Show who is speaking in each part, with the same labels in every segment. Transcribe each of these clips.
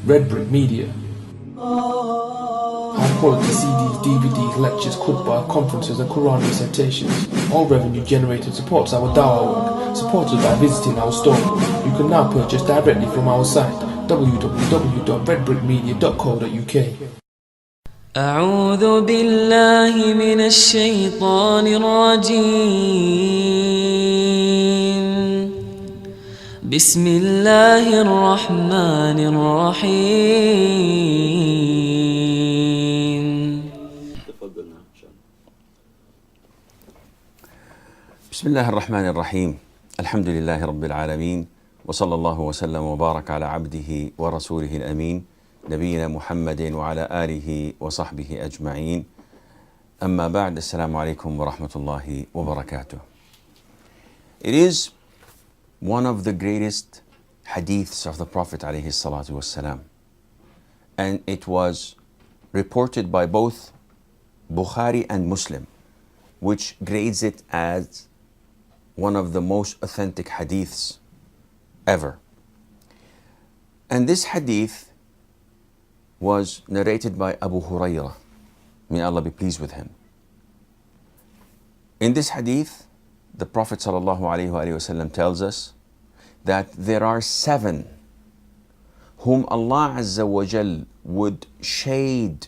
Speaker 1: Red Brick Media. High quality CDs, DVDs, lectures, khutbah, conferences and Quran recitations. All revenue generated supports our dawah work, supported by visiting our store. You can now purchase directly from our site www.redbrickmedia.co.uk.
Speaker 2: أعوذ بالله من الشيطان الرجيم. بسم الله الرحمن الرحيم.
Speaker 3: بسم الله الرحمن الرحيم. الحمد لله رب العالمين، وصلى الله وسلم وبارك على عبده ورسوله الأمين نبينا محمد وعلى آله وصحبه أجمعين. أما بعد، السلام عليكم ورحمة الله وبركاته. It is one of the greatest hadiths of the Prophet عليه الصلاة والسلام, and it was reported by both Bukhari and Muslim, which grades it as one of the most authentic hadiths ever. And this hadith was narrated by Abu Hurairah. May Allah be pleased with him. In this hadith, the Prophet ﷺ tells us that there are 7 whom Allah Azza wa Jal would shade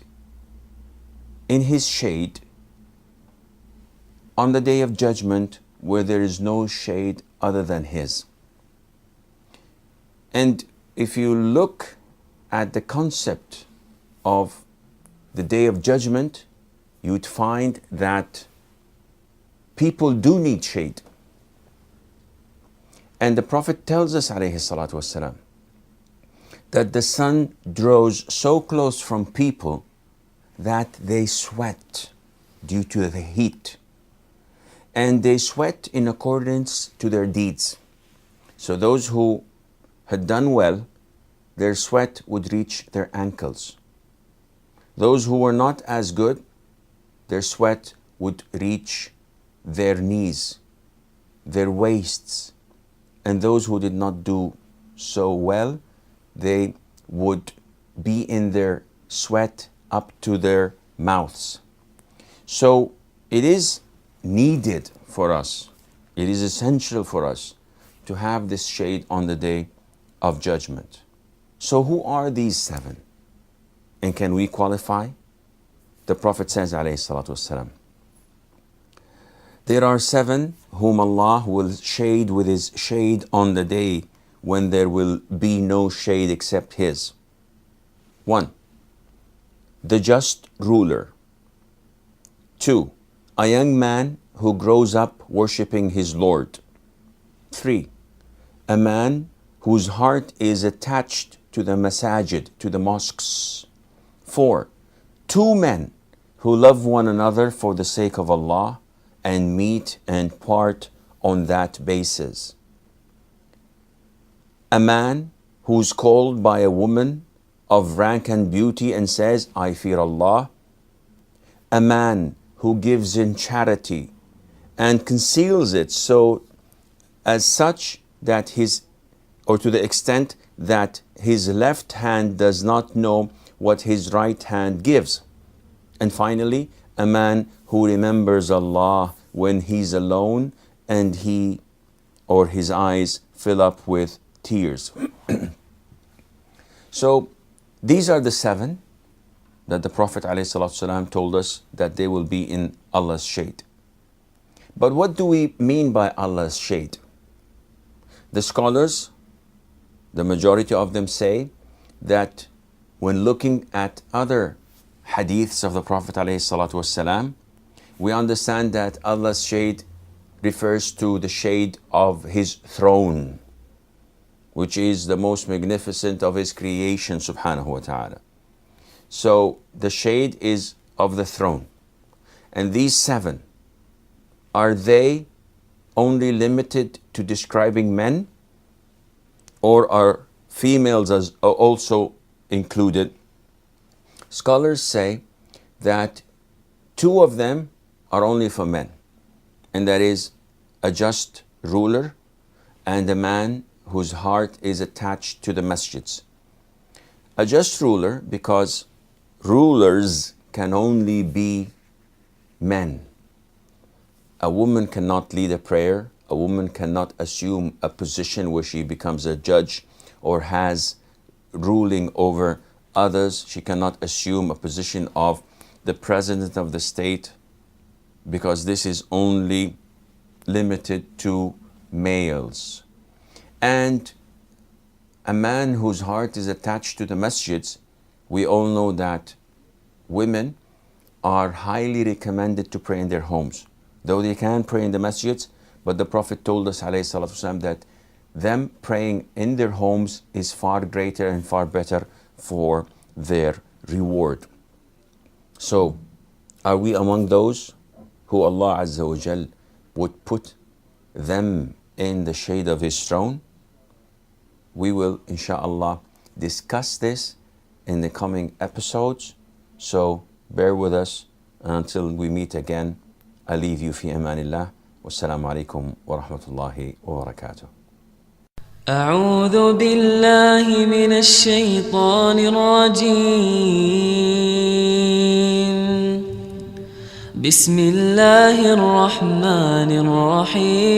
Speaker 3: in His shade on the Day of Judgment, where there is no shade other than His. And if you look at the concept of the Day of Judgment, you would find that people do need shade. And the Prophet tells us ﷺ that the sun draws so close from people that they sweat due to the heat. And they sweat in accordance to their deeds. So those who had done well, their sweat would reach their ankles. Those who were not as good, their sweat would reach their knees, their waists. And those who did not do so well, they would be in their sweat up to their mouths. So it is needed for us, it is essential for us to have this shade on the Day of Judgment. So who are these 7? And can we qualify? The Prophet says ﷺ, there are 7 whom Allah will shade with His shade on the day when there will be no shade except His. 1. The just ruler. 2. A young man who grows up worshipping his Lord. 3. A man whose heart is attached to the masajid, to the mosques. 4. 2 men who love one another for the sake of Allah and meet and part on that basis. A man who's called by a woman of rank and beauty and says, I fear Allah. A man who gives in charity and conceals it so as such that to the extent that his left hand does not know what his right hand gives. And finally, a man who remembers Allah when he's alone and he or his eyes fill up with tears. So these are the 7 that the Prophet ﷺ told us that they will be in Allah's shade. But what do we mean by Allah's shade? The scholars, the majority of them say that when looking at other hadiths of the Prophet ﷺ, we understand that Allah's shade refers to the shade of His throne, which is the most magnificent of His creation, subhanahu wa ta'ala. So the shade is of the throne. And these 7, are they only limited to describing men, or are females as also included? Scholars say that 2 of them are only for men, and that is a just ruler and a man whose heart is attached to the masjids. a just ruler, because rulers can only be men. A woman cannot lead a prayer. A woman cannot assume a position where she becomes a judge or has ruling over others. She cannot assume a position of the president of the state, because this is only limited to males. And a man whose heart is attached to the masjids, we all know that women are highly recommended to pray in their homes. Though they can pray in the masjids, but the Prophet told us ﷺ that them praying in their homes is far greater and far better for their reward. So, are we among those who Allah Azza wa Jal would put them in the shade of His throne? We will, insha'Allah, discuss this in the coming episodes. So, bear with us until we meet again. I leave you fi amanillah. Wassalamu alaikum wa rahmatullahi wa barakatuh.
Speaker 2: أعوذ بالله من الشيطان الرجيم بسم الله الرحمن الرحيم